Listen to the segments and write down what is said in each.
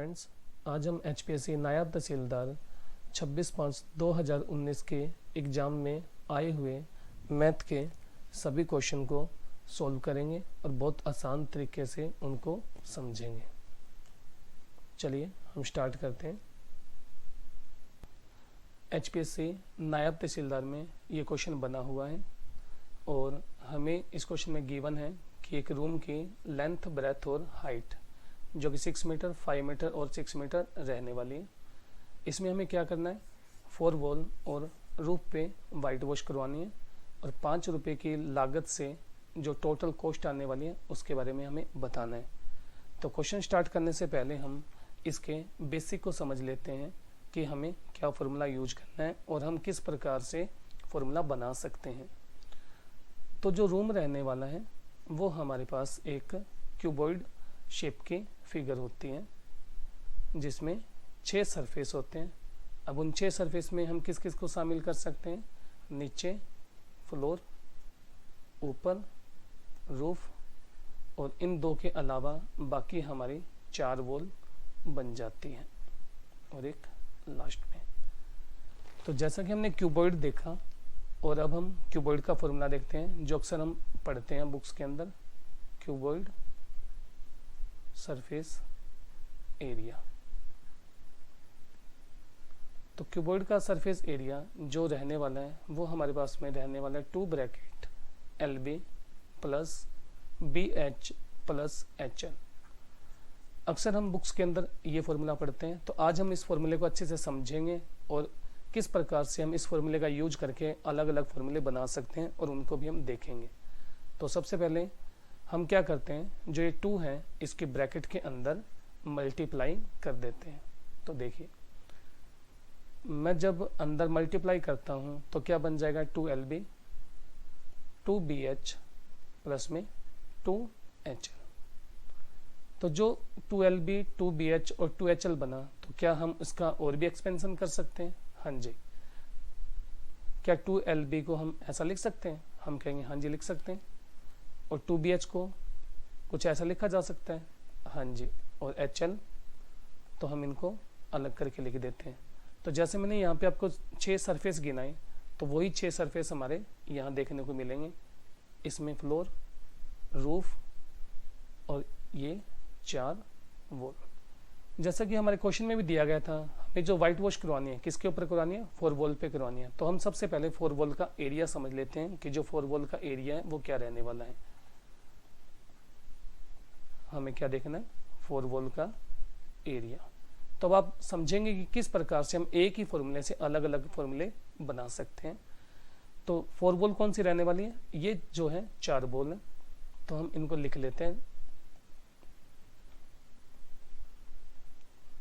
Friends, आज हम HPSC नायब तहसीलदार 26/5/2019 के एग्ज़ाम में आए हुए मैथ के सभी क्वेश्चन को सॉल्व करेंगे और बहुत आसान तरीके से उनको समझेंगे। चलिए हम स्टार्ट करते हैं। HPSC नायब तहसीलदार में ये क्वेश्चन बना हुआ है और हमें इस क्वेश्चन में गिवन है कि एक रूम की लेंथ, ब्रेथ और हाइट जो कि 6 मीटर, 5 मीटर और 6 मीटर रहने वाली है। इसमें हमें क्या करना है, 4 वॉल और रूफ पे वाइट वॉश करवानी है और 5 रुपये की लागत से जो टोटल कॉस्ट आने वाली है उसके बारे में हमें बताना है। तो क्वेश्चन स्टार्ट करने से पहले हम इसके बेसिक को समझ लेते हैं कि हमें क्या फॉर्मूला यूज करना है और हम किस प्रकार से फॉर्मूला बना सकते हैं। तो जो रूम रहने वाला है वो हमारे पास एक क्यूबॉइड शेप की फिगर होती है जिसमें 6 सरफेस होते हैं। अब उन 6 सरफेस में हम किस किस को शामिल कर सकते हैं, नीचे, फ्लोर, ऊपर, रूफ और इन 2 के अलावा बाकी हमारी 4 वॉल बन जाती हैं और एक लास्ट में। तो जैसा कि हमने क्यूबॉइड देखा और अब हम क्यूबॉइड का फॉर्मूला देखते हैं जो अक्सर हम पढ़ते हैं बुक्स के अंदर, क्यूबॉइड सरफेस एरिया। तो क्यूबॉइड का सरफेस एरिया जो रहने वाला है वो हमारे पास में रहने वाला है 2 bracket LB plus BH plus HL। अक्सर हम बुक्स के अंदर ये फॉर्मूला पढ़ते हैं, तो आज हम इस फॉर्मूले को अच्छे से समझेंगे और किस प्रकार से हम इस फॉर्मूले का यूज करके अलग अलग फॉर्मूले बना सकते हैं और उनको भी हम देखेंगे। तो सबसे पहले हम क्या करते हैं, जो ये 2 है इसके ब्रैकेट के अंदर मल्टीप्लाई कर देते हैं। तो देखिए, मैं जब अंदर मल्टीप्लाई करता हूं तो क्या बन जाएगा, 2LB 2BH प्लस में 2HL। तो जो 2LB 2BH और 2HL बना, तो क्या हम इसका और भी एक्सपेंशन कर सकते हैं? हाँ जी। क्या 2LB को हम ऐसा लिख सकते हैं? हम कहेंगे हाँ जी लिख सकते हैं। और 2BH को कुछ ऐसा लिखा जा सकता है? हाँ जी। और HL तो हम इनको अलग करके लिख देते हैं। तो जैसे मैंने यहाँ पे आपको 6 सरफेस गिनाए, तो वही 6 सरफेस हमारे यहाँ देखने को मिलेंगे। इसमें फ्लोर, रूफ और ये 4 वॉल। जैसा कि हमारे क्वेश्चन में भी दिया गया था, हमें जो व्हाइट वॉश करवानी है किसके ऊपर करवानी है, 4 वॉल पे करवानी है। तो हम सबसे पहले 4 वॉल का एरिया समझ लेते हैं कि जो 4 वॉल का एरिया है वो क्या रहने वाला है। हमें क्या देखना है, 4 वॉल का एरिया। तो अब आप समझेंगे कि किस प्रकार से हम एक ही फॉर्मूले से अलग अलग फॉर्मूले बना सकते हैं। तो 4 वॉल कौन सी रहने वाली है, ये जो है 4 वॉल है। तो हम इनको लिख लेते हैं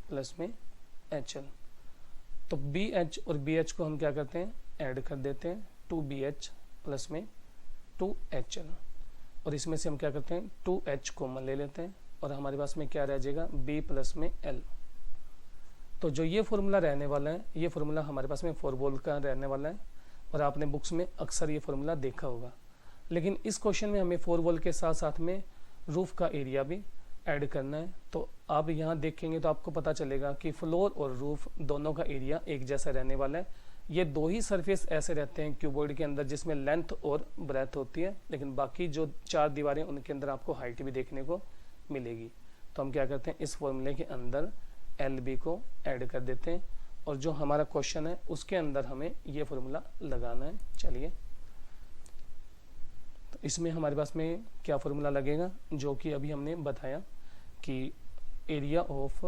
प्लस में HL। तो BH और BH को हम क्या करते हैं, ऐड कर देते हैं, 2BH प्लस में 2HL। और इसमें से हम क्या करते हैं, 2H कॉमन ले लेते हैं और हमारे पास में क्या रह जाएगा, B प्लस में L। तो जो ये फॉर्मूला रहने वाला है, ये फॉर्मूला हमारे पास में 4 वॉल का रहने वाला है और आपने बुक्स में अक्सर ये फॉर्मूला देखा होगा। लेकिन इस क्वेश्चन में हमें 4 वॉल के साथ साथ में रूफ का एरिया भी ऐड करना है। तो आप यहाँ देखेंगे तो आपको पता चलेगा कि फ्लोर और रूफ दोनों का एरिया एक जैसा रहने वाला है। ये 2 ही सरफेस ऐसे रहते हैं क्यूबॉइड के अंदर जिसमें लेंथ और ब्रेथ होती है, लेकिन बाकी जो 4 दीवारें उनके अंदर आपको हाइट भी देखने को मिलेगी। तो हम क्या करते हैं, इस फॉर्मूले के अंदर LB को ऐड कर देते हैं और जो हमारा क्वेश्चन है उसके अंदर हमें ये फॉर्मूला लगाना है। चलिए, तो इसमें हमारे पास में क्या फॉर्मूला लगेगा, जो कि अभी हमने बताया कि area of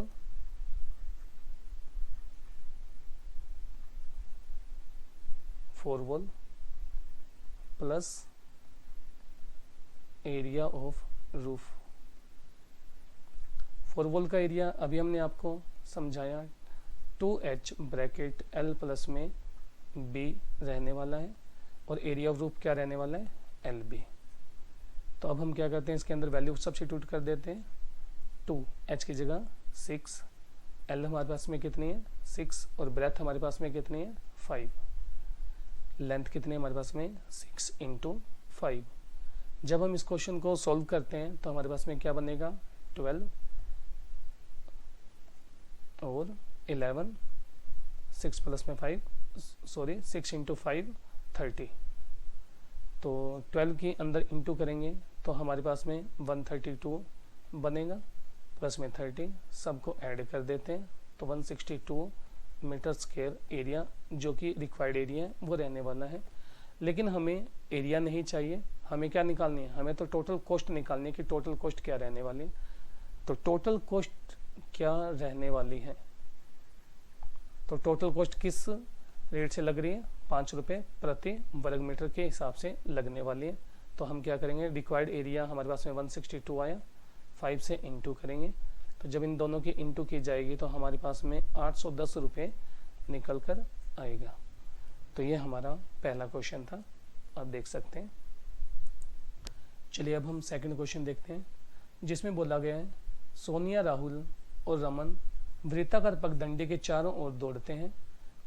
four wall plus area of roof. 4 wall का एरिया अभी हमने आपको समझाया, 2H ब्रैकेट L प्लस में B रहने वाला है और एरिया ऑफ रूफ क्या रहने वाला है, LB। तो अब हम क्या करते हैं, इसके अंदर वैल्यू सब्स्टिट्यूट कर देते हैं। 2H की जगह 6, L हमारे पास में कितनी है, 6 और ब्रेथ हमारे पास में कितनी है, 5। लेंथ कितनी है हमारे पास में, 6 × 5। जब हम इस क्वेश्चन को सॉल्व करते हैं तो हमारे पास में क्या बनेगा, 12 और 11, 6 प्लस में 5, सॉरी 6 इंटू 5 30। तो 12 के अंदर इंटू करेंगे तो हमारे पास में 132 बनेगा, प्लस में 30, सबको ऐड कर देते हैं तो 162 मीटर स्क्वायर एरिया जो कि रिक्वायर्ड एरिया है वो रहने वाला है। लेकिन हमें एरिया नहीं चाहिए, हमें क्या निकालनी है, हमें तो टोटल कॉस्ट निकालनी है कि टोटल कॉस्ट क्या रहने वाली है। तो टोटल कॉस्ट क्या रहने वाली है, तो टोटल कॉस्ट किस रेट से लग रही है, 5 रुपये प्रति वर्ग मीटर के हिसाब से लगने वाली है। तो हम क्या करेंगे, रिक्वायर्ड एरिया हमारे पास में 162 आया, 5 से इंटू करेंगे तो जब इन दोनों की इंटू की जाएगी तो हमारे पास में 810 रुपये निकल कर आएगा। तो ये हमारा पहला क्वेश्चन था, आप देख सकते हैं। चलिए अब हम सेकंड क्वेश्चन देखते हैं, जिसमें बोला गया है सोनिया, राहुल और रमन वृत्ताकार पगडंडी के चारों ओर दौड़ते हैं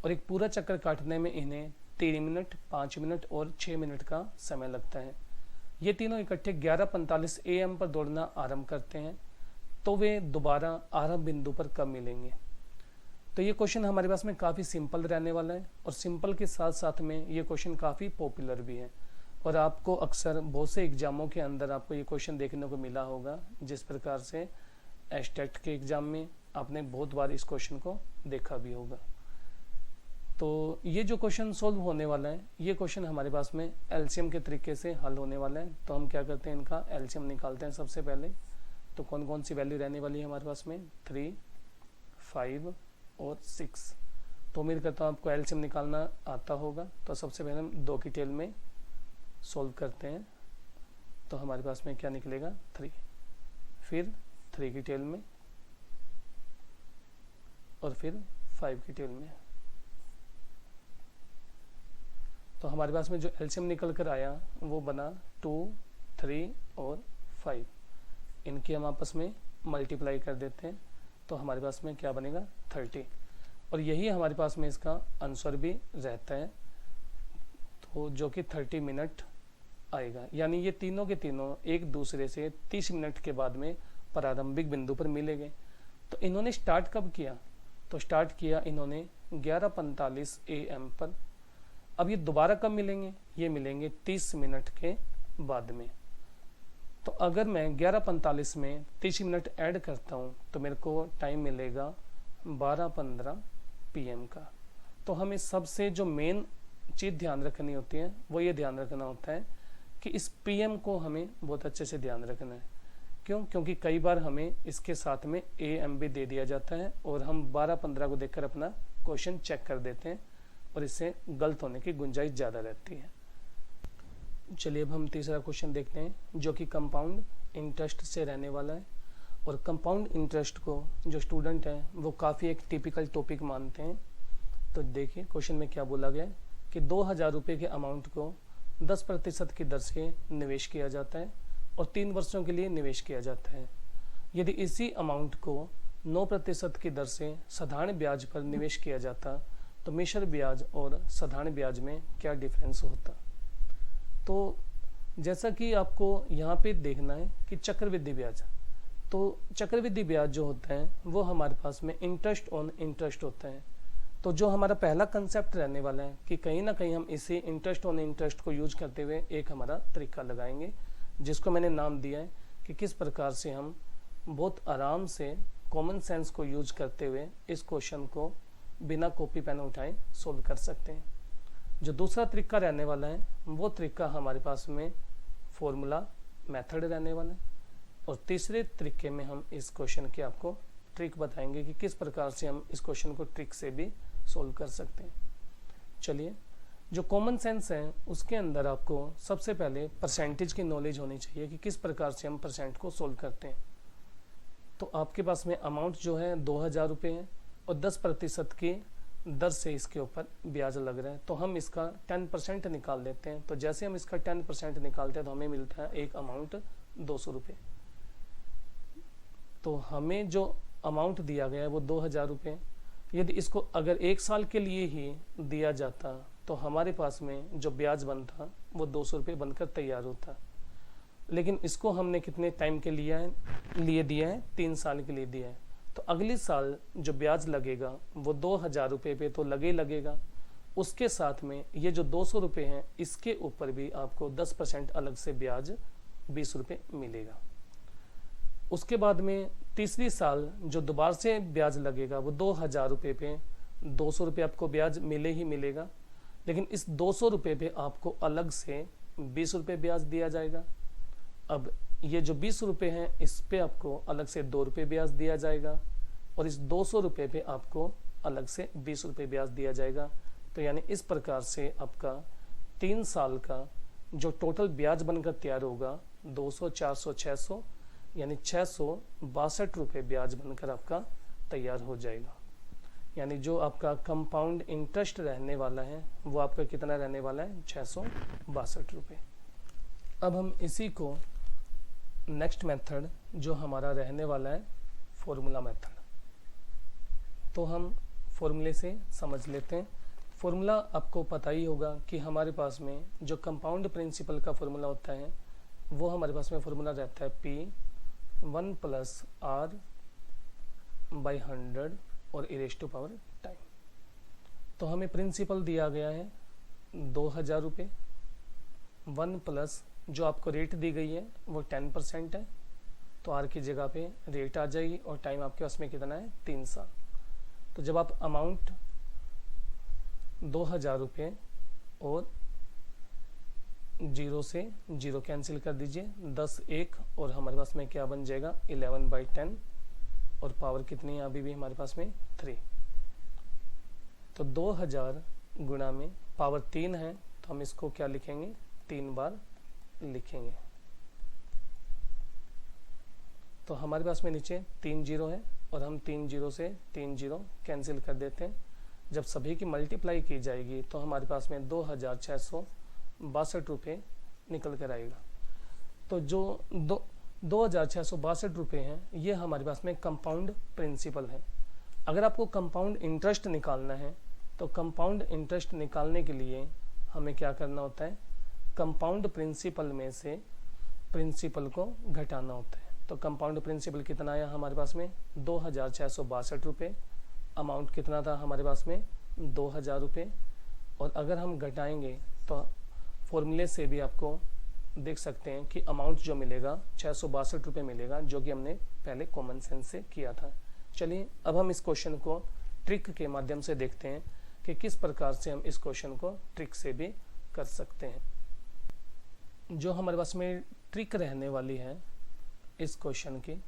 और एक पूरा चक्कर काटने में इन्हें 3 मिनट, 5 मिनट और 6 मिनट का समय लगता है। ये तीनों इकट्ठे 11:45 AM पर दौड़ना आरंभ करते हैं, तो वे दोबारा आरंभ बिंदु पर कब मिलेंगे। तो ये क्वेश्चन हमारे पास में काफ़ी सिंपल रहने वाला है और सिंपल के साथ साथ में ये क्वेश्चन काफ़ी पॉपुलर भी है और आपको अक्सर बहुत से एग्जामों के अंदर आपको ये क्वेश्चन देखने को मिला होगा। जिस प्रकार से एस्टेट के एग्जाम में आपने बहुत बार इस क्वेश्चन को देखा भी होगा। तो ये जो क्वेश्चन सोल्व होने वाला है, ये क्वेश्चन हमारे पास में एलसीएम के तरीके से हल होने वाला है। तो हम क्या करते हैं, इनका एलसीएम निकालते हैं सबसे पहले। तो कौन कौन सी वैल्यू रहने वाली है हमारे पास में, 3, 5 और 6। तो उम्मीद करता हूँ आपको एलसीएम निकालना आता होगा। तो सबसे पहले हम 2 की टेल में सोल्व करते हैं, तो हमारे पास में क्या निकलेगा, 3, फिर 3 की टेल में और फिर 5 की टेल में। तो हमारे पास में जो एलसीएम निकल कर आया वो बना 2, 3 और 5। इनकी हम आपस में मल्टीप्लाई कर देते हैं तो हमारे पास में क्या बनेगा, 30। और यही हमारे पास में इसका आंसर भी रहता है, तो जो कि 30 मिनट आएगा। यानी ये तीनों के तीनों एक दूसरे से 30 मिनट के बाद में प्रारंभिक बिंदु पर मिलेंगे। तो इन्होंने स्टार्ट कब किया, तो स्टार्ट किया इन्होंने 11:45 AM पर। अब ये दोबारा कब मिलेंगे, ये मिलेंगे 30 मिनट के बाद में। तो अगर मैं 11:45 में 30 मिनट ऐड करता हूँ तो मेरे को टाइम मिलेगा 12:15 PM का। तो हमें सबसे जो मेन चीज़ ध्यान रखनी होती है वो ये ध्यान रखना होता है कि इस PM को हमें बहुत अच्छे से ध्यान रखना है। क्यों, क्योंकि कई बार हमें इसके साथ में AM भी दे दिया जाता है और हम 12:15 को देखकर अपना क्वेश्चन चेक कर देते हैं और इससे गलत होने की गुंजाइश ज़्यादा रहती है। चलिए अब हम तीसरा क्वेश्चन देखते हैं जो कि कंपाउंड इंटरेस्ट से रहने वाला है। और कंपाउंड इंटरेस्ट को जो स्टूडेंट हैं वो काफ़ी एक टिपिकल टॉपिक मानते हैं। तो देखिए क्वेश्चन में क्या बोला गया है कि 2000 रुपये के अमाउंट को 10% की दर से निवेश किया जाता है और 3 वर्षों के लिए निवेश किया जाता है। यदि इसी अमाउंट को 9% की दर से साधारण ब्याज पर निवेश किया जाता तो मिश्र ब्याज और साधारण ब्याज में क्या डिफरेंस होता। तो जैसा कि आपको यहाँ पे देखना है कि चक्रवृद्धि ब्याज, तो चक्रवृद्धि ब्याज जो होता है वो हमारे पास में इंटरेस्ट ऑन इंटरेस्ट होता है। तो जो हमारा पहला कंसेप्ट रहने वाला है कि कहीं ना कहीं हम इसे इंटरेस्ट ऑन इंटरेस्ट को यूज करते हुए एक हमारा तरीका लगाएंगे, जिसको मैंने नाम दिया है कि किस प्रकार से हम बहुत आराम से कॉमन सेंस को यूज करते हुए इस क्वेश्चन को बिना कॉपी पेन उठाए सोल्व कर सकते हैं। जो दूसरा तरीका रहने वाला है वो तरीका हमारे पास में फॉर्मूला मेथड रहने वाला है और तीसरे तरीके में हम इस क्वेश्चन की आपको ट्रिक बताएंगे कि किस प्रकार से हम इस क्वेश्चन को ट्रिक से भी सोल्व कर सकते हैं। चलिए, जो कॉमन सेंस है उसके अंदर आपको सबसे पहले परसेंटेज की नॉलेज होनी चाहिए कि किस प्रकार से हम परसेंट को सोल्व करते हैं। तो आपके पास में अमाउंट जो है 2000 रुपये है और 10% की दर से इसके ऊपर ब्याज लग रहा है, तो हम इसका 10% निकाल देते हैं। तो जैसे हम इसका 10% निकालते हैं तो हमें मिलता है एक अमाउंट 200 रुपये। तो हमें जो अमाउंट दिया गया है वो 2000 रुपये। यदि इसको अगर 1 साल के लिए ही दिया जाता तो हमारे पास में जो ब्याज बनता वो 200 रुपये बनकर तैयार होता। लेकिन इसको हमने कितने टाइम के लिए दिया है, 3 साल के लिए दिया है। तो अगली साल जो ब्याज लगेगा वो 2,000 रुपये पे तो लगेगा। उसके साथ में ये जो 200 रुपये हैं इसके ऊपर भी आपको 10% अलग से ब्याज 20 रुपये मिलेगा। उसके बाद में तीसरी साल जो दोबारा से ब्याज लगेगा वो 2,000 रुपये पे 200 रुपये आपको ब्याज मिले ही मिलेगा, लेकिन इस 200 रुपये पे आपको अलग से 20 रुपये ब्याज दिया जाएगा। अब ये जो 20 रुपये हैं इस पे आपको अलग से 2 रुपये ब्याज दिया जाएगा और इस 200 रुपये पे आपको अलग से 20 रुपये ब्याज दिया जाएगा। तो यानी इस प्रकार से आपका 3 साल का जो टोटल ब्याज बनकर तैयार होगा 200, 400, 600 यानी 662 रुपये ब्याज बनकर आपका तैयार हो जाएगा। यानी जो आपका कंपाउंड इंटरेस्ट रहने वाला है वो आपका कितना रहने वाला है, 662 रुपये। अब हम इसी को नेक्स्ट मेथड जो हमारा रहने वाला है फॉर्मूला मेथड, तो हम फॉर्मूले से समझ लेते हैं। फॉर्मूला आपको पता ही होगा कि हमारे पास में जो कंपाउंड प्रिंसिपल का फॉर्मूला होता है वो हमारे पास में फॉर्मूला रहता है P1 + R/100 और e⁻ टाइम। तो हमें प्रिंसिपल दिया गया है 2,000 रुपये, 1 प्लस जो आपको रेट दी गई है वो 10% है, तो आर की जगह पे रेट आ जाएगी और टाइम आपके पास में कितना है, 3 साल। तो जब आप अमाउंट 2,000 रुपये और 0 से 0 कैंसिल कर दीजिए, 10 1 और हमारे पास में क्या बन जाएगा 11/10 और पावर कितनी है अभी भी हमारे पास में 3। तो 2,000 गुणा में पावर 3 है तो हम इसको क्या लिखेंगे, 3 बार लिखेंगे। तो हमारे पास में नीचे 3 0 है और हम 3 0 से 3 0 कैंसिल कर देते हैं। जब सभी की मल्टीप्लाई की जाएगी तो हमारे पास में 2,662 रुपये निकल कर आएगा। तो जो 2,662 रुपये हैं ये हमारे पास में कंपाउंड प्रिंसिपल है। अगर आपको कंपाउंड इंटरेस्ट निकालना है तो कंपाउंड इंटरेस्ट निकालने के लिए हमें क्या करना होता है, कंपाउंड प्रिंसिपल में से प्रिंसिपल को घटाना होता है। तो कंपाउंड प्रिंसिपल कितना आया हमारे पास में 2,662 रुपये, अमाउंट कितना था हमारे पास में 2,000 रुपये, और अगर हम घटाएंगे तो फॉर्मूले से भी आपको देख सकते हैं कि अमाउंट जो मिलेगा 662 रुपये मिलेगा, जो कि हमने पहले कॉमन सेंस से किया था। चलिए अब हम इस क्वेश्चन को ट्रिक के माध्यम से देखते हैं कि किस प्रकार से हम इस क्वेश्चन को ट्रिक से भी कर सकते हैं। जो हमारे पास में ट्रिक रहने वाली है इस क्वेश्चन की,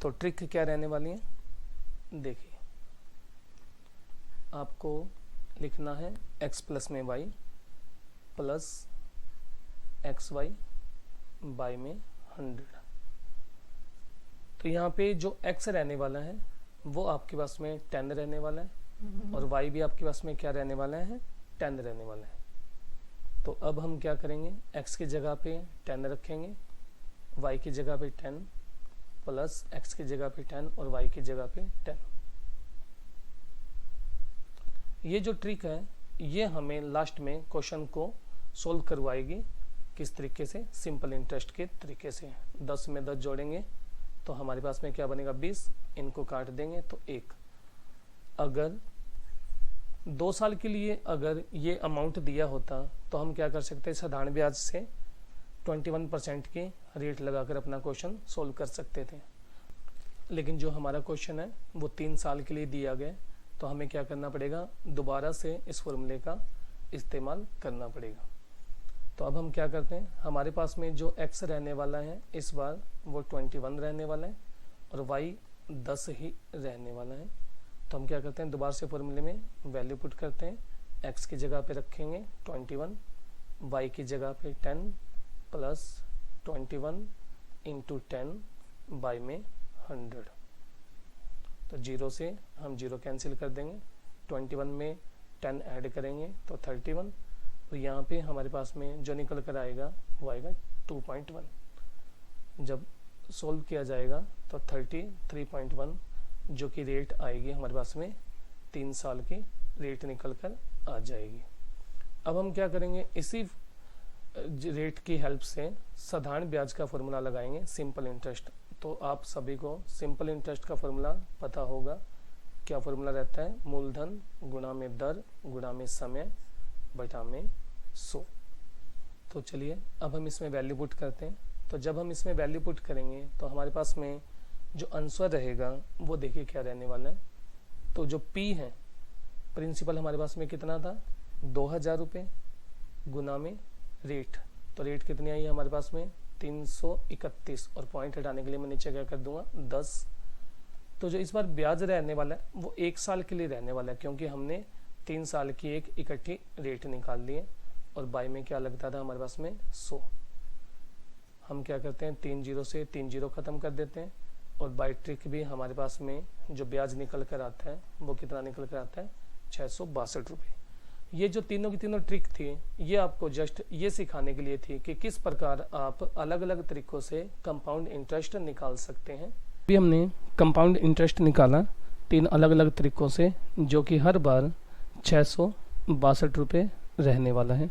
तो ट्रिक क्या रहने वाली है, देखिए आपको लिखना है x प्लस में y प्लस xy बाय में 100। तो यहाँ पे जो x रहने वाला है वो आपके पास में 10 रहने वाला है और y भी आपके पास में क्या रहने वाला है, 10 रहने वाला है। तो अब हम क्या करेंगे, x की जगह पे 10 रखेंगे, y की जगह पे 10 प्लस x की जगह पे 10 और y की जगह पे 10। ये जो ट्रिक है ये हमें लास्ट में क्वेश्चन को सोल्व करवाएगी। किस तरीके से, सिंपल इंटरेस्ट के तरीके से। 10 में 10 जोड़ेंगे तो हमारे पास में क्या बनेगा 20, इनको काट देंगे तो 1। अगर 2 साल के लिए अगर ये अमाउंट दिया होता तो हम क्या कर सकते हैं, साधारण ब्याज से 21% की रेट लगाकर अपना क्वेश्चन सोल्व कर सकते थे। लेकिन जो हमारा क्वेश्चन है वो 3 साल के लिए दिया गया, तो हमें क्या करना पड़ेगा, दोबारा से इस फॉर्मूले का इस्तेमाल करना पड़ेगा। तो अब हम क्या करते हैं, हमारे पास में जो x रहने वाला है इस बार वो 21 रहने वाला है और y 10 ही रहने वाला है। तो हम क्या करते हैं, दोबारा से फॉर्मूले में वैल्यू पुट करते हैं, x की जगह पे रखेंगे 21, y की जगह पे 10 प्लस 21 इंटू 10 बाय में 100। तो 0 से हम 0 कैंसिल कर देंगे, 21 में 10 ऐड करेंगे तो 31, तो यहाँ पे हमारे पास में जो निकल कर आएगा वो आएगा 2.1। जब सोल्व किया जाएगा तो 33.1 जो कि रेट आएगी हमारे पास में 3 साल की रेट निकल कर आ जाएगी। अब हम क्या करेंगे, इसी रेट की हेल्प से साधारण ब्याज का फॉर्मूला लगाएंगे, सिंपल इंटरेस्ट। तो आप सभी को सिंपल इंटरेस्ट का फॉर्मूला पता होगा। क्या फॉर्मूला रहता है? मूलधन गुणा में दर गुणा में समय बटा में 100। तो चलिए अब हम इसमें वैल्यू पुट करते हैं। तो जब हम इसमें वैल्यू पुट करेंगे तो हमारे पास में जो आंसर रहेगा वो देखिए क्या रहने वाला है। तो जो P है प्रिंसिपल हमारे पास में कितना था? 2000 रुपये गुना में रेट। तो रेट कितनी आई है हमारे पास में? 331, और पॉइंट हटाने के लिए मैं नीचे क्या कर दूंगा? 10। तो जो इस बार ब्याज रहने वाला है वो 1 साल के लिए रहने वाला है, क्योंकि हमने 3 साल की एक इकट्ठी रेट निकाल ली है। और बाय में क्या लगता था हमारे पास में? 100। हम क्या करते हैं? 3 जीरो से 3 जीरो खत्म कर देते हैं, और बाय ट्रिक भी हमारे पास में जो ब्याज निकल कर आता है वो कितना निकल कर आता है? 662 रुपये। ये जो तीनों की तीनों ट्रिक थी ये आपको जस्ट ये सिखाने के लिए थी कि किस प्रकार आप अलग अलग तरीकों से कंपाउंड इंटरेस्ट निकाल सकते हैं। अभी हमने कंपाउंड इंटरेस्ट निकाला 3 अलग अलग तरीकों से, जो कि हर बार 662 रुपये रहने वाला है।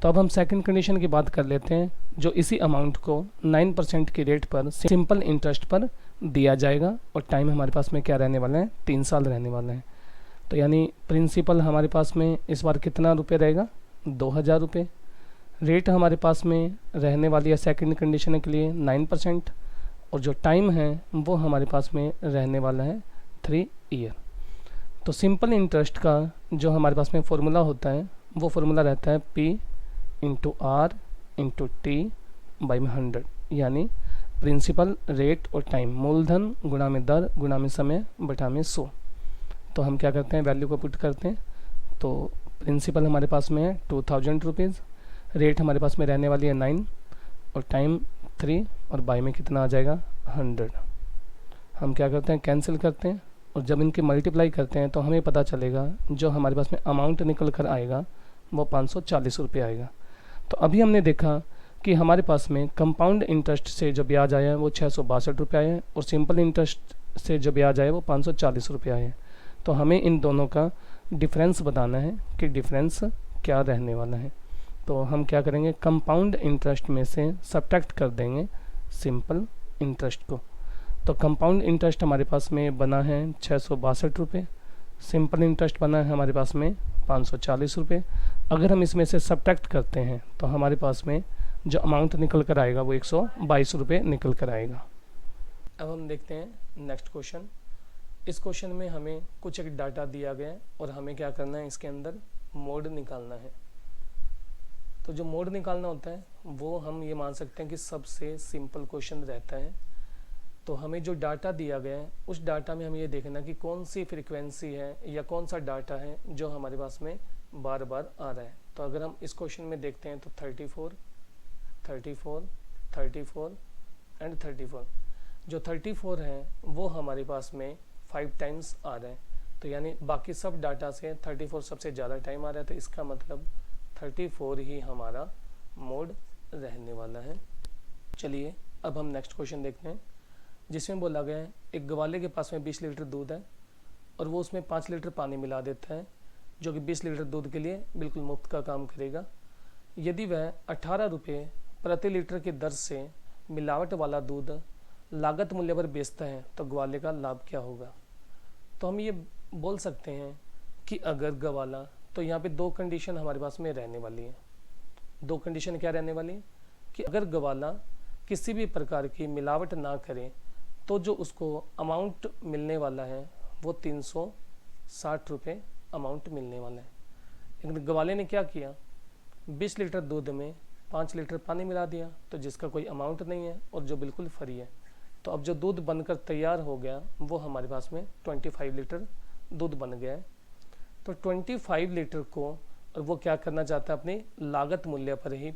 तो अब हम सेकंड कंडीशन की बात कर लेते हैं, जो इसी अमाउंट को 9% की रेट पर सिंपल इंटरेस्ट पर दिया जाएगा, और टाइम हमारे पास में क्या रहने वाला है? 3 साल रहने वाला है। तो यानी प्रिंसिपल हमारे पास में इस बार कितना रुपये रहेगा? 2000 रुपये। रेट हमारे पास में रहने वाली है सेकंड कंडीशन के लिए 9%, और जो टाइम है वो हमारे पास में रहने वाला है 3 ईयर। तो सिंपल इंटरेस्ट का जो हमारे पास में फॉर्मूला होता है वो फॉर्मूला रहता है P into R into T by 100, यानी प्रिंसिपल, रेट और टाइम, मूलधन गुणा में दर गुणा में समय बटा में 100। तो हम क्या करते हैं? वैल्यू को पुट करते हैं। तो प्रिंसिपल हमारे पास में है 2000 रुपीज़, रेट हमारे पास में रहने वाली है 9 और टाइम 3, और बाय में कितना आ जाएगा? 100। हम क्या करते हैं? कैंसिल करते हैं, और जब इनकी मल्टीप्लाई करते हैं तो हमें पता चलेगा जो हमारे पास में अमाउंट निकल कर आएगा वो 540 रुपये आएगा। तो अभी हमने देखा कि हमारे पास में कंपाउंड इंटरेस्ट से जो ब्याज आया है वो 662 रुपये आए हैं, और सिंपल इंटरेस्ट से जो ब्याज आया है वो 540 रुपये आए हैं। तो हमें इन दोनों का डिफरेंस बताना है कि डिफरेंस क्या रहने वाला है। तो हम क्या करेंगे? कंपाउंड इंटरेस्ट में से सब्ट्रैक्ट कर देंगे सिंपल इंटरेस्ट को। तो कंपाउंड इंटरेस्ट हमारे पास में बना है 662 रुपये, सिंपल इंटरेस्ट बना है हमारे पास में 540 रुपये। अगर हम इसमें से सब्ट्रैक्ट करते हैं तो हमारे पास में जो अमाउंट निकल कर आएगा वो 122 रुपये निकल कर आएगा। अब हम देखते हैं नेक्स्ट क्वेश्चन। इस क्वेश्चन में हमें कुछ एक डाटा दिया गया है और हमें क्या करना है? इसके अंदर मोड निकालना है। तो जो मोड निकालना होता है वो हम ये मान सकते हैं कि सबसे सिंपल क्वेश्चन रहता है। तो हमें जो डाटा दिया गया है उस डाटा में हमें ये देखना कि कौन सी फ्रीक्वेंसी है या कौन सा डाटा है जो हमारे पास में बार बार आ रहा है। तो अगर हम इस क्वेश्चन में देखते हैं तो 34, 34, 34 एंड 34। जो 34 है वो हमारे पास में 5 टाइम्स आ रहा है। तो यानी बाकी सब डाटा से 34 सबसे ज़्यादा टाइम आ रहा है, तो इसका मतलब 34 ही हमारा मोड रहने वाला है। चलिए अब हम नेक्स्ट क्वेश्चन देखते हैं, जिसमें बोला गया है एक ग्वाले के पास में 20 लीटर दूध है और वो उसमें 5 लीटर पानी मिला देता है, जो कि 20 लीटर दूध के लिए बिल्कुल मुफ्त का काम करेगा। यदि वह 18 रुपये प्रति लीटर की दर से मिलावट वाला दूध लागत मूल्य पर बेचता है तो ग्वाले का लाभ क्या होगा? तो हम ये बोल सकते हैं कि अगर ग्वाला, तो यहाँ पे 2 कंडीशन हमारे पास में रहने वाली है। 2 कंडीशन क्या रहने वाली? कि अगर ग्वाला किसी भी प्रकार की मिलावट ना करे तो जो उसको अमाउंट मिलने वाला है वो 360 रुपये अमाउंट मिलने वाला है। लेकिन ग्वाले ने क्या किया? 20 लीटर दूध में 5 लीटर पानी मिला दिया, तो जिसका कोई अमाउंट नहीं है और जो बिल्कुल फ्री है। तो अब जो दूध बनकर तैयार हो गया वो हमारे पास में 25 लीटर दूध बन गया है। तो 25 लीटर को और वो क्या करना चाहता है? अपनी लागत मूल्य पर ही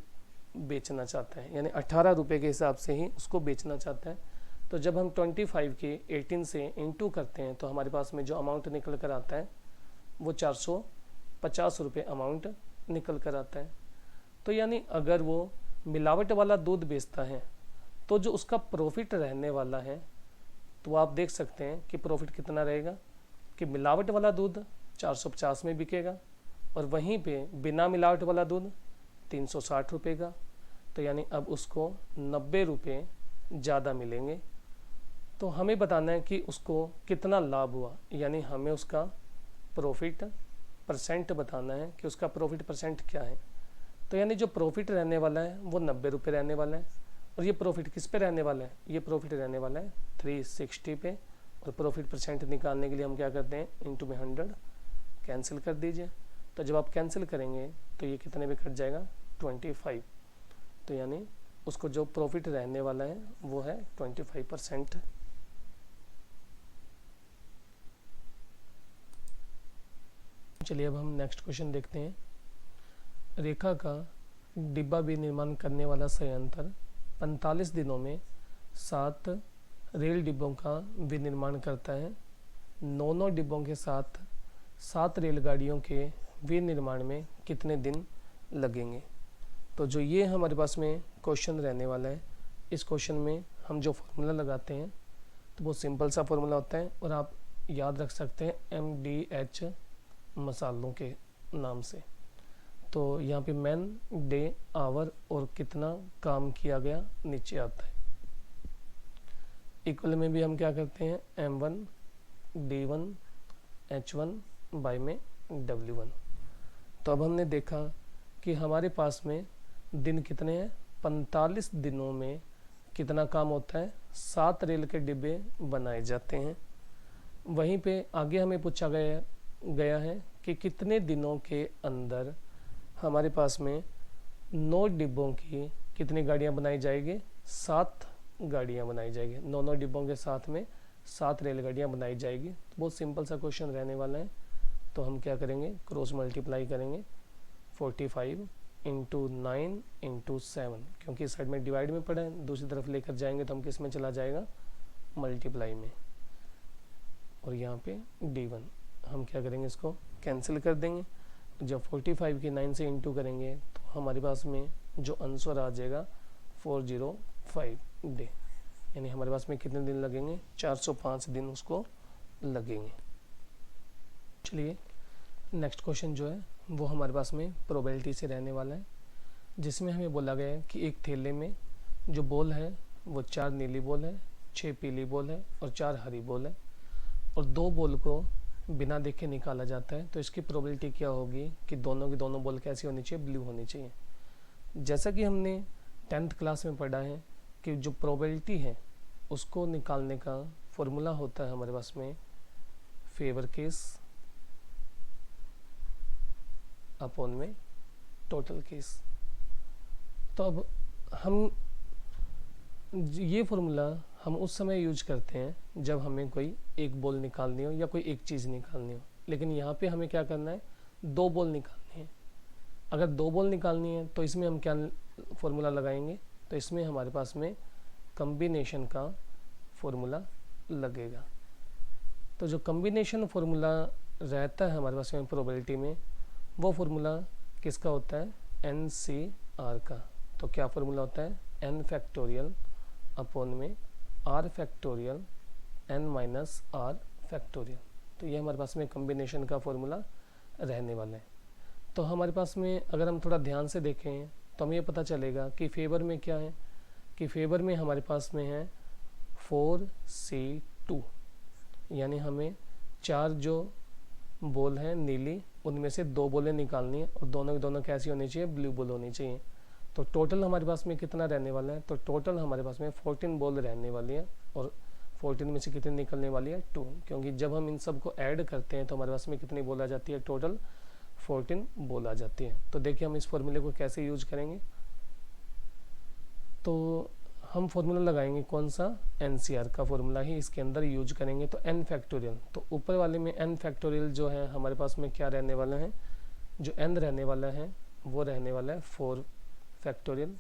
बेचना चाहता है, यानी 18 रुपये के हिसाब से ही उसको बेचना चाहता है। तो जब हम 25 के 18 से इंटू करते हैं तो हमारे पास में जो अमाउंट निकल कर आता है वो 450 रुपये अमाउंट निकल कर आता है। तो यानी अगर वो मिलावट वाला दूध बेचता है तो जो उसका प्रॉफिट रहने वाला है, तो आप देख सकते हैं कि प्रॉफिट कितना रहेगा कि मिलावट वाला दूध 450 में बिकेगा और वहीं पे बिना मिलावट वाला दूध 360 रुपये का। तो यानी अब उसको 90 रुपये ज़्यादा मिलेंगे तो हमें बताना है कि उसको कितना लाभ हुआ, यानी हमें उसका प्रॉफिट परसेंट बताना है कि उसका प्रॉफिट परसेंट क्या है। तो यानी जो प्रॉफिट रहने वाला है वो 90 रुपये रहने वाला है, और ये प्रॉफिट किस पे रहने वाला है, ये प्रॉफिट रहने वाला है 360 पे। और प्रॉफिट परसेंट निकालने के लिए हम क्या करते हैं, इंटू में 100 कैंसिल कर दीजिए। तो जब आप कैंसिल करेंगे तो ये कितने पे कट जाएगा, 25। तो यानी उसको जो प्रॉफिट रहने वाला है वो है 25%। चलिए अब हम नेक्स्ट क्वेश्चन देखते हैं। रेखा का डिब्बा विनिर्माण करने वाला संयंत्र 45 दिनों में 7 रेल डिब्बों का विनिर्माण करता है। 9 डिब्बों के साथ 7 रेलगाड़ियों के विनिर्माण में कितने दिन लगेंगे। तो जो ये हमारे पास में क्वेश्चन रहने वाला है, इस क्वेश्चन में हम जो फॉर्मूला लगाते हैं तो वो सिंपल सा फॉर्मूला होता है, और आप याद रख सकते हैं MDH मसालों के नाम से। तो यहाँ पे मैन, डे, आवर और कितना काम किया गया नीचे आता है। इक्वल में भी हम क्या करते हैं, M1 D1 H1 बाय में W1। तो अब हमने देखा कि हमारे पास में दिन कितने हैं, 45 दिनों में कितना काम होता है, 7 रेल के डिब्बे बनाए जाते हैं। वहीं पे आगे हमें पूछा गया है कि कितने दिनों के अंदर हमारे पास में 9 डिब्बों की कितनी गाड़ियां बनाई जाएगी, 7 गाड़ियां बनाई जाएगी। 9 डिब्बों के साथ में 7 रेलगाड़ियां बनाई जाएगी। तो बहुत सिंपल सा क्वेश्चन रहने वाला है। तो हम क्या करेंगे, क्रॉस मल्टीप्लाई करेंगे 45 इंटू 9 इंटू 7, क्योंकि इस साइड में डिवाइड में पड़ा है, दूसरी तरफ लेकर जाएंगे तो हम किस में चला जाएगा, मल्टीप्लाई में। और यहाँ पे D1 हम क्या करेंगे, इसको कैंसिल कर देंगे। जब 45 की 9 से इंटू करेंगे तो हमारे पास में जो आंसर आ जाएगा 405 डे, यानी हमारे पास में कितने दिन लगेंगे, 405 दिन उसको लगेंगे। चलिए नेक्स्ट क्वेश्चन जो है वो हमारे पास में प्रोबेबिलिटी से रहने वाला है, जिसमें हमें बोला गया है कि एक थैले में जो बॉल है वो 4 नीली बॉल है, 6 पीली बॉल है और 4 हरी बॉल है, और 2 बॉल को बिना देखे निकाला जाता है। तो इसकी प्रोबेबिलिटी क्या होगी कि दोनों की दोनों बॉल कैसी होनी चाहिए, ब्लू होनी चाहिए। जैसा कि हमने 10th क्लास में पढ़ा है कि जो प्रोबेबिलिटी है उसको निकालने का फॉर्मूला होता है हमारे पास में फेवर केस अपॉन में टोटल केस। तो अब हम ये फॉर्मूला हम उस समय यूज करते हैं जब हमें कोई एक बॉल निकालनी हो या कोई एक चीज़ निकालनी हो, लेकिन यहाँ पे हमें क्या करना है, 2 बॉल निकालनी है। अगर 2 बॉल निकालनी है तो इसमें हम क्या फॉर्मूला लगाएंगे, तो इसमें हमारे पास में कम्बिनेशन का फॉर्मूला लगेगा। तो जो कम्बिनेशन फॉर्मूला रहता है हमारे पास में प्रोबेबिलिटी में, वो फॉर्मूला किसका होता है, NCR का। तो क्या फॉर्मूला होता है, n फैक्टोरियल अपॉन में r factorial n minus r factorial. तो ये हमारे पास में कम्बिनेशन का फॉर्मूला रहने वाला है। तो हमारे पास में अगर हम थोड़ा ध्यान से देखें तो हमें ये पता चलेगा कि फेवर में क्या है, कि फेवर में हमारे पास में है 4C2, यानी हमें 4 जो बॉल हैं नीली, उनमें से 2 बॉलें निकालनी है और दोनों की दोनों कैसी होनी चाहिए, ब्लू बॉल होनी चाहिए। तो टोटल हमारे पास में कितना रहने वाला है, तो टोटल हमारे पास में 14 बॉल रहने वाली है, और 14 में से कितनी निकलने वाली है, 2, क्योंकि जब हम इन सब को ऐड करते हैं तो हमारे पास में कितनी बॉल आ जाती है, टोटल 14 बॉल आ जाती है। तो देखिए हम इस फॉर्मूले को कैसे यूज करेंगे। तो हम फॉर्मूला लगाएंगे कौन सा, NCR का फॉर्मूला ही इसके अंदर यूज करेंगे। तो n फैक्टोरियल, तो ऊपर वाले में n फैक्टोरियल जो है हमारे पास में क्या रहने वाला है, जो n रहने वाला है वो रहने वाला है 4 फैक्टोरियल,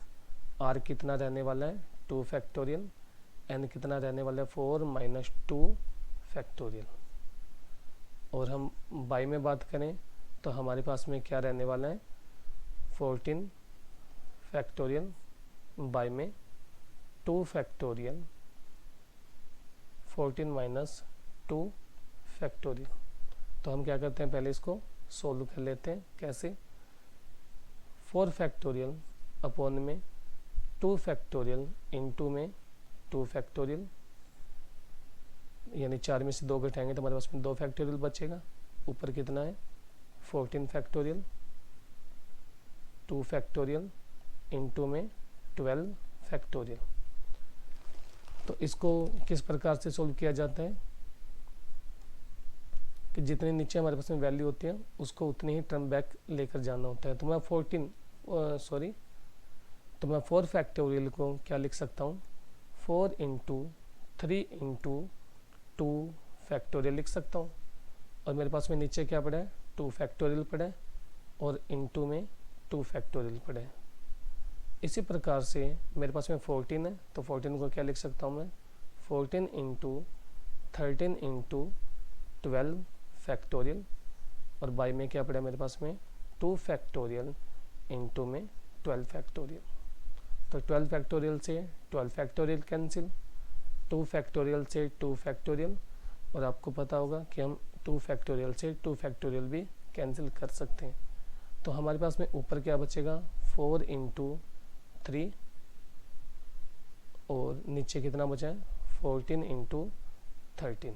r कितना रहने वाला है 2 फैक्टोरियल, n कितना रहने वाला है 4 माइनस 2 फैक्टोरियल। और हम बाई में बात करें तो हमारे पास में क्या रहने वाला है 14 फैक्टोरियल बाई में 2 फैक्टोरियल, 14 माइनस 2 फैक्टोरियल। तो हम क्या करते हैं, पहले इसको सोल्व कर लेते हैं। कैसे, 4 फैक्टोरियल अपॉन में 2 फैक्टोरियल इंटू में 2 फैक्टोरियल, यानी 4 में से 2 घटाएंगे तो हमारे पास में 2 फैक्टोरियल बचेगा। ऊपर कितना है 14 फैक्टोरियल, 2 फैक्टोरियल इंटू में 12 फैक्टोरियल। तो इसको किस प्रकार से सोल्व किया जाता है कि जितने नीचे हमारे पास में वैल्यू होती है उसको उतनी ही टर्म बैक लेकर जाना होता है। तो मैं 4 फैक्टोरियल को क्या लिख सकता हूँ 4 इंटू 3 इंटू 2 फैक्टोरियल लिख सकता हूँ। और मेरे पास में नीचे क्या पड़ा है 2 फैक्टोरियल पड़ा है और इंटू में 2 फैक्टोरियल पड़ा है। इसी प्रकार से मेरे पास में 14 है तो 14 को क्या लिख सकता हूँ मैं 14 इंटू 13 इंटू 12 फैक्टोरियल। और बाई में क्या पड़ा है मेरे पास में 2 फैक्टोरियल इंटू में 12 फैक्टोरियल। तो 12 फैक्टोरियल से 12 फैक्टोरियल कैंसिल, 2 फैक्टोरियल से 2 फैक्टोरियल, और आपको पता होगा कि हम 2 फैक्टोरियल से 2 फैक्टोरियल भी कैंसिल कर सकते हैं। तो हमारे पास में ऊपर क्या बचेगा 4 इंटू 3 और नीचे कितना बचा है 14 इंटू 13।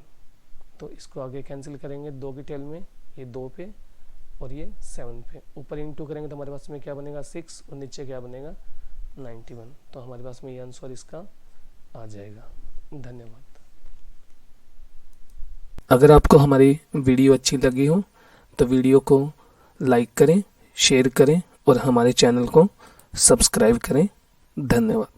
तो इसको आगे कैंसिल करेंगे 2 की टेल में, ये 2 पे और ये 7 पे। ऊपर इंटू करेंगे तो हमारे पास में क्या बनेगा 6 और नीचे क्या बनेगा 91। तो हमारे पास में ये आंसर इसका आ जाएगा। धन्यवाद। अगर आपको हमारी वीडियो अच्छी लगी हो तो वीडियो को लाइक करें, शेयर करें और हमारे चैनल को सब्सक्राइब करें। धन्यवाद।